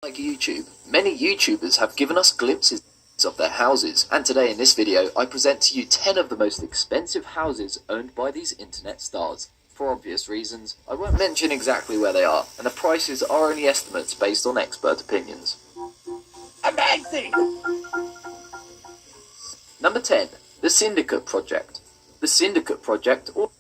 Like YouTube, many YouTubers have given us glimpses of their houses, and today in this video I present to you 10 of the most expensive houses owned by these internet stars. For obvious reasons, I won't mention exactly where they are, and the prices are only estimates based on expert opinions. Amazing! Number 10. The Syndicate Project. The Syndicate Project, also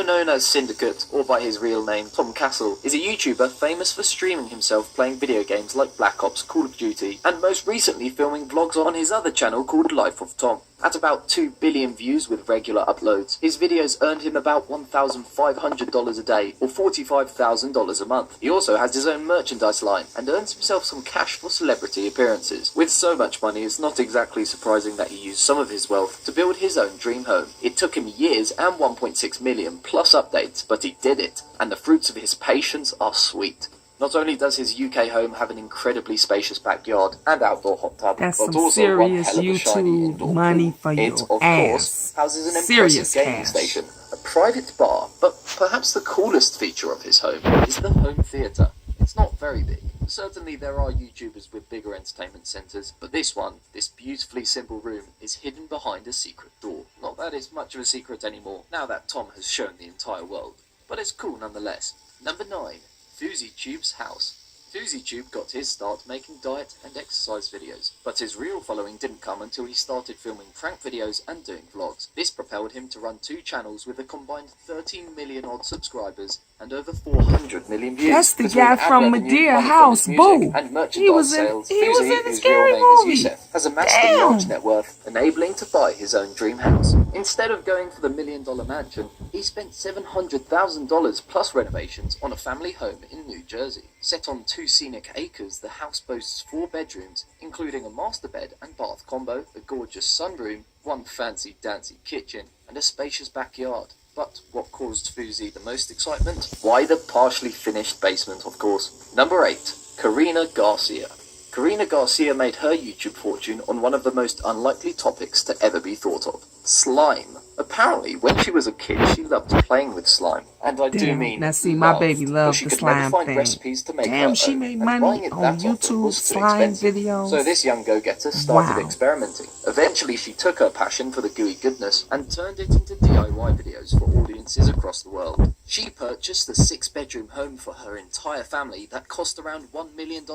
known as Syndicate, or by his real name Tom Castle, is a YouTuber famous for streaming himself playing video games like Black Ops, Call of Duty, and most recently filming vlogs on his other channel called Life of Tom. At about 2 billion views with regular uploads, his videos earned him about $1,500 a day, or $45,000 a month. He also has his own merchandise line, and earns himself some cash for celebrity appearances. With so much money, it's not exactly surprising that he used some of his wealth to build his own dream home. It took him years and 1.6 million plus updates, but he did it, and the fruits of his patience are sweet. Not only does his UK home have an incredibly spacious backyard and outdoor hot tub, that's but some also serious one hell of a shiny YouTube indoor money pool. for It, your of ass. course, houses an Serious impressive gaming cash. station, a private bar, but perhaps the coolest feature of his home is the home theatre. It's not very big. Certainly there are YouTubers with bigger entertainment centres, but this one, this beautifully simple room, is hidden behind a secret door. Not that it's much of a secret anymore, now that Tom has shown the entire world, but it's cool nonetheless. Number 9. FouseyTube's house. FouseyTube got his start making diet and exercise videos, but his real following didn't come until he started filming prank videos and doing vlogs. This propelled him to run 2 channels with a combined 13 million odd subscribers and over 400 million views. That's the Between guy ad from revenue, Medea money from House, his music, boo. and merchandise He was in sales, the Fousey, scary his real name movie. is Youssef, has amassed a large net worth, enabling to buy his own dream house. Instead of going for the $1 million mansion, he spent $700,000 plus renovations on a family home in New Jersey. Set on 2 scenic acres, the house boasts 4 bedrooms, including a master bed and bath combo, a gorgeous sunroom, 1 fancy-dancy kitchen, and a spacious backyard. But what caused Fousey the most excitement? Why, the partially finished basement, of course. Number 8. Karina Garcia. Karina Garcia made her YouTube fortune on one of the most unlikely topics to ever be thought of: slime. Apparently, when she was a kid, she loved playing with slime. And I do mean now see, my baby loves she the could never slime find thing. recipes to make Damn, her she own, made and money buying it on that often YouTube was too slime expensive. videos. So this young go-getter started Wow. experimenting. Eventually, she took her passion for the gooey goodness and turned it into DIY videos for audiences across the world. She purchased a 6-bedroom home for her entire family that cost around $1 million.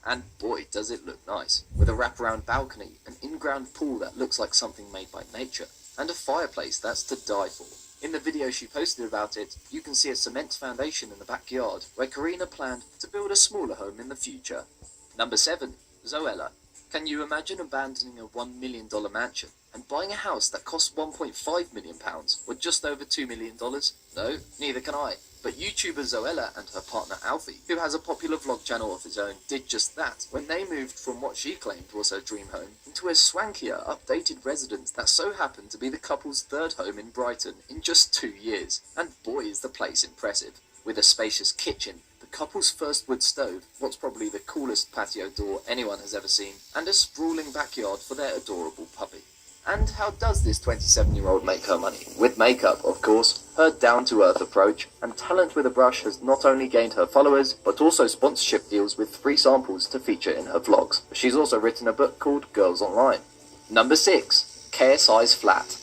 And boy, does it look nice. With a wraparound balcony, an in-ground pool that looks like something made by nature, and a fireplace that's to die for. In the video she posted about it, you can see a cement foundation in the backyard, where Karina planned to build a smaller home in the future. Number 7. Zoella. Can you imagine abandoning a $1 million mansion and buying a house that costs £1.5 million, or just over $2 million? No, neither can I. But YouTuber Zoella and her partner Alfie, who has a popular vlog channel of his own, did just that when they moved from what she claimed was her dream home into a swankier, updated residence that so happened to be the couple's 3rd home in Brighton in just 2 years. And boy, is the place impressive. With a spacious kitchen, the couple's first wood stove, what's probably the coolest patio door anyone has ever seen, and a sprawling backyard for their adorable puppy. And how does this 27-year-old make her money? With makeup, of course. Her down-to-earth approach and talent with a brush has not only gained her followers, but also sponsorship deals with free samples to feature in her vlogs. She's also written a book called Girls Online. Number 6. KSI's flat.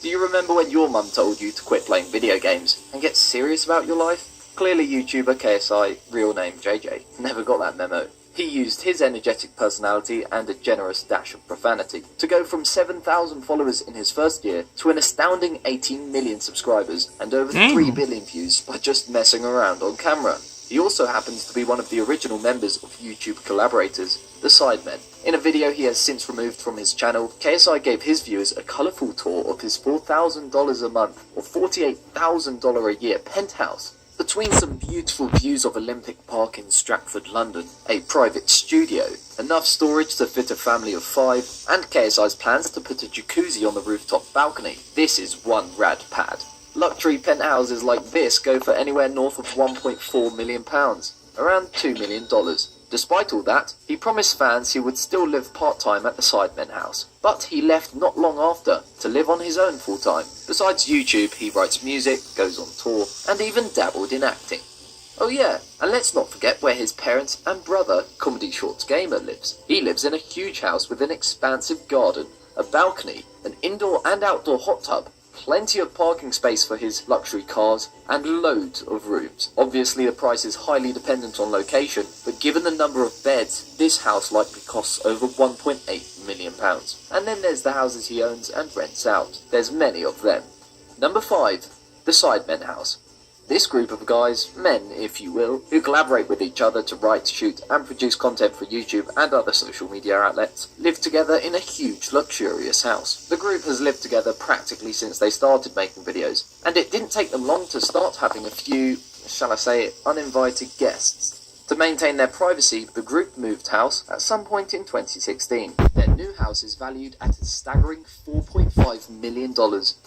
Do you remember when your mum told you to quit playing video games and get serious about your life? Clearly YouTuber KSI, real name JJ, never got that memo. He used his energetic personality and a generous dash of profanity to go from 7,000 followers in his first year to an astounding 18 million subscribers and over 3 billion views by just messing around on camera. He also happens to be one of the original members of YouTube collaborators, the Sidemen. In a video he has since removed from his channel, KSI gave his viewers a colourful tour of his $4,000 a month or $48,000 a year penthouse. Between some beautiful views of Olympic Park in Stratford, London, a private studio, enough storage to fit a family of 5, and KSI's plans to put a jacuzzi on the rooftop balcony, this is one rad pad. Luxury penthouses like this go for anywhere north of £1.4 million, around $2 million. Despite all that, he promised fans he would still live part-time at the Sidemen house, but he left not long after to live on his own full-time. Besides YouTube, he writes music, goes on tour, and even dabbled in acting. Oh yeah, and let's not forget where his parents and brother, Comedy Shorts Gamer, lives. He lives in a huge house with an expansive garden, a balcony, an indoor and outdoor hot tub, plenty of parking space for his luxury cars, and loads of rooms. Obviously the price is highly dependent on location, but given the number of beds, this house likely costs over £1.8 million. And then there's the houses he owns and rents out. There's many of them. Number 5. The Sidemen house. This group of guys, men if you will, who collaborate with each other to write, shoot and produce content for YouTube and other social media outlets, live together in a huge luxurious house. The group has lived together practically since they started making videos, and it didn't take them long to start having a few, shall I say, uninvited guests. To maintain their privacy, the group moved house at some point in 2016. Their new house is valued at a staggering $4.5 million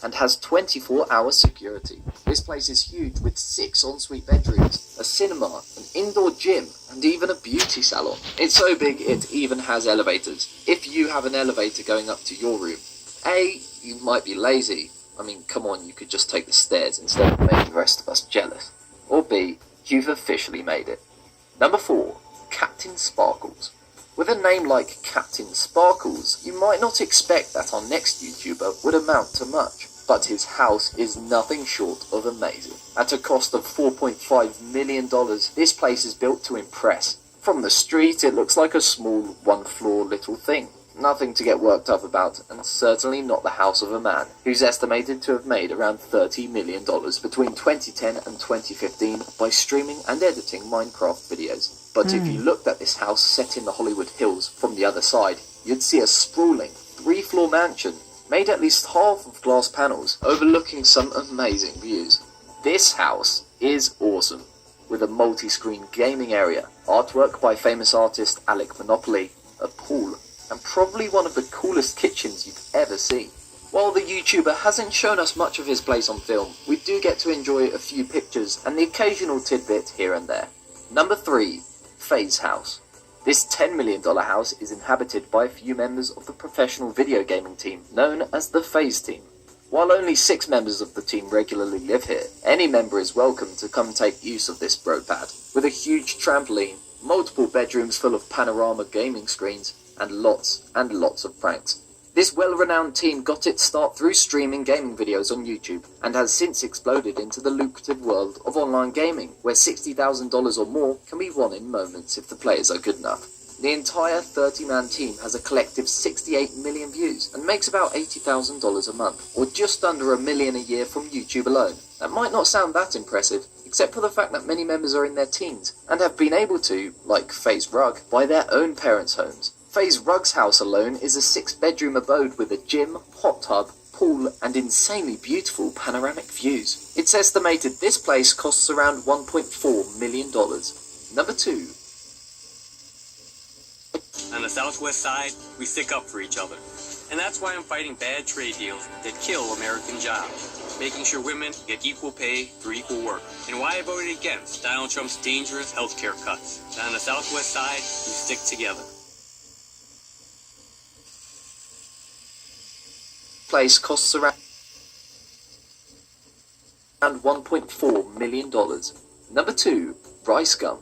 and has 24-hour security. This place is huge with 6 ensuite bedrooms, a cinema, an indoor gym, and even a beauty salon. It's so big it even has elevators. If you have an elevator going up to your room, A, you might be lazy. I mean, come on, you could just take the stairs instead of making the rest of us jealous. Or B, you've officially made it. Number 4. Captain Sparkles. With a name like Captain Sparkles, you might not expect that our next YouTuber would amount to much, but his house is nothing short of amazing. At a cost of $4.5 million, this place is built to impress. From the street, it looks like a small, one-floor little thing. Nothing to get worked up about, and certainly not the house of a man, who's estimated to have made around $30 million between 2010 and 2015 by streaming and editing Minecraft videos. But if you looked at this house set in the Hollywood Hills from the other side, you'd see a sprawling, 3-floor mansion, made at least half of glass panels, overlooking some amazing views. This house is awesome, with a multi-screen gaming area, artwork by famous artist Alec Monopoly, a pool, and probably one of the coolest kitchens you've ever seen. While the YouTuber hasn't shown us much of his place on film, we do get to enjoy a few pictures and the occasional tidbit here and there. Number 3. FaZe House. This $10 million house is inhabited by a few members of the professional video gaming team, known as the FaZe team. While only 6 members of the team regularly live here, any member is welcome to come take use of this bro pad, with a huge trampoline, multiple bedrooms full of panorama gaming screens, and lots of pranks. This well-renowned team got its start through streaming gaming videos on YouTube, and has since exploded into the lucrative world of online gaming, where $60,000 or more can be won in moments if the players are good enough. The entire 30-man team has a collective 68 million views, and makes about $80,000 a month, or just under $1 million a year from YouTube alone. That might not sound that impressive, except for the fact that many members are in their teens, and have been able to, like FaZe Rug, buy their own parents' homes. FaZe Rug's house alone is a 6-bedroom abode with a gym, hot tub, pool, and insanely beautiful panoramic views. It's estimated this place costs around $1.4 million. Number 2. On the Southwest side, we stick up for each other. And that's why I'm fighting bad trade deals that kill American jobs, making sure women get equal pay for equal work, and why I voted against Donald Trump's dangerous healthcare cuts. And on the Southwest side, we stick together. Place costs around $1.4 million. Number 2. Rice Gum.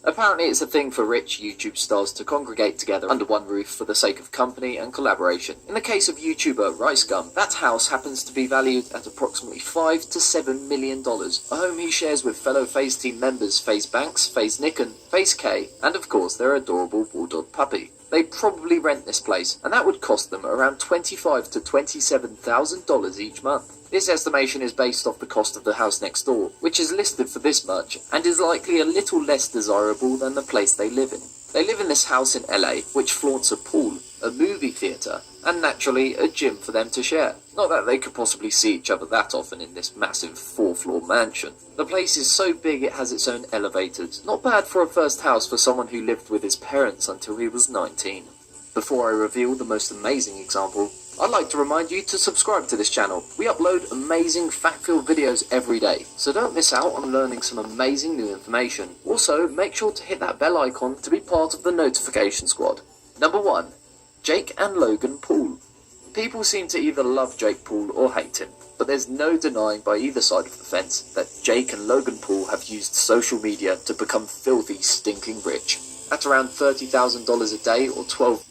Apparently it's a thing for rich YouTube stars to congregate together under one roof for the sake of company and collaboration. In the case of YouTuber Rice Gum, that house happens to be valued at approximately $5 to $7 million, a home he shares with fellow FaZe team members FaZe Banks, FaZe Nickon, FaZe K, and of course their adorable bulldog puppy. They probably rent this place, and that would cost them around $25,000 to $27,000 each month. This estimation is based off the cost of the house next door, which is listed for this much, and is likely a little less desirable than the place they live in. They live in this house in LA, which flaunts a pool, a movie theatre, and naturally a gym for them to share. Not that they could possibly see each other that often in this massive 4-floor mansion. The place is so big it has its own elevators. Not bad for a first house for someone who lived with his parents until he was 19. Before I reveal the most amazing example, I'd like to remind you to subscribe to this channel. We upload amazing fact-filled videos every day, so don't miss out on learning some amazing new information. Also, make sure to hit that bell icon to be part of the notification squad. Number 1. Jake and Logan Paul. People seem to either love Jake Paul or hate him, but there's no denying by either side of the fence that Jake and Logan Paul have used social media to become filthy, stinking rich. At around $30,000 a day or 12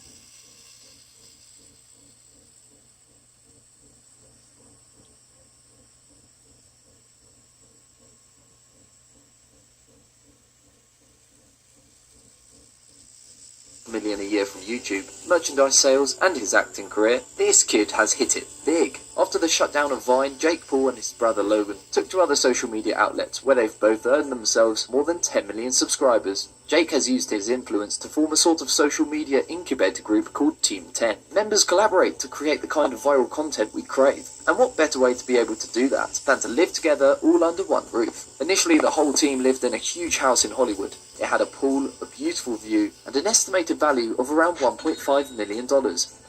million a year from YouTube, merchandise sales, and his acting career, this kid has hit it big. After the shutdown of Vine, Jake Paul and his brother Logan took to other social media outlets where they've both earned themselves more than 10 million subscribers. Jake has used his influence to form a sort of social media incubator group called Team 10. Members collaborate to create the kind of viral content we crave. And what better way to be able to do that than to live together all under one roof? Initially, the whole team lived in a huge house in Hollywood. It had a pool, a beautiful view, and an estimated value of around $1.5 million.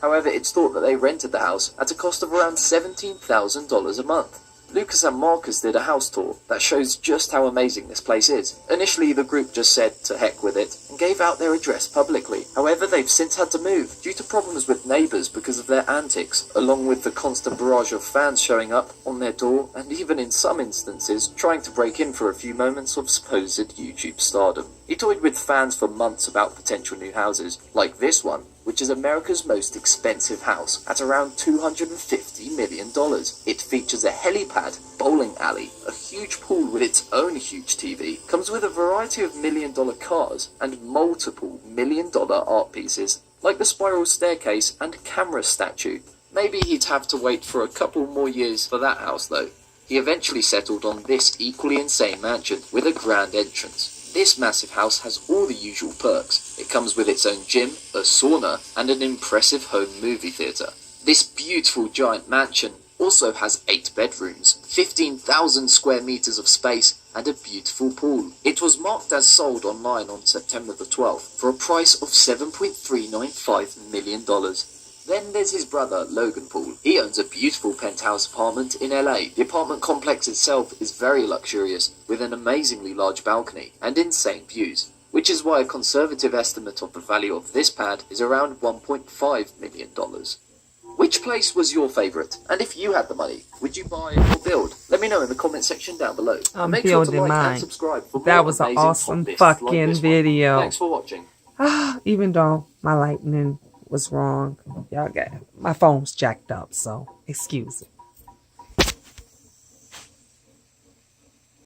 However, it's thought that they rented the house at a cost of around $17,000 a month. Lucas and Marcus did a house tour that shows just how amazing this place is. Initially, the group just said to heck with it and gave out their address publicly. However, they've since had to move due to problems with neighbours because of their antics, along with the constant barrage of fans showing up on their door and even in some instances trying to break in for a few moments of supposed YouTube stardom. He toyed with fans for months about potential new houses, like this one, which is America's most expensive house at around $250 million. It features a helipad, bowling alley, a huge pool with its own huge TV, comes with a variety of million-dollar cars, and multiple million-dollar art pieces, like the spiral staircase and camera statue. Maybe he'd have to wait for a couple more years for that house though. He eventually settled on this equally insane mansion with a grand entrance. This massive house has all the usual perks. It comes with its own gym, a sauna, and an impressive home movie theatre. This beautiful giant mansion also has 8 bedrooms, 15,000 square meters of space, and a beautiful pool. It was marked as sold online on September the 12th for a price of $7.395 million. Then there's his brother, Logan Paul. He owns a beautiful penthouse apartment in LA. The apartment complex itself is very luxurious, with an amazingly large balcony and insane views, which is why a conservative estimate of the value of this pad is around $1.5 million. Which place was your favourite? And if you had the money, would you buy or build? Let me know in the comment section down below. I'm Make sure to building like mine. and subscribe for That more was an amazing awesome top lists like fucking this one. video. Thanks for watching. Even though my lightning was wrong, y'all got my phone's jacked up, so excuse it.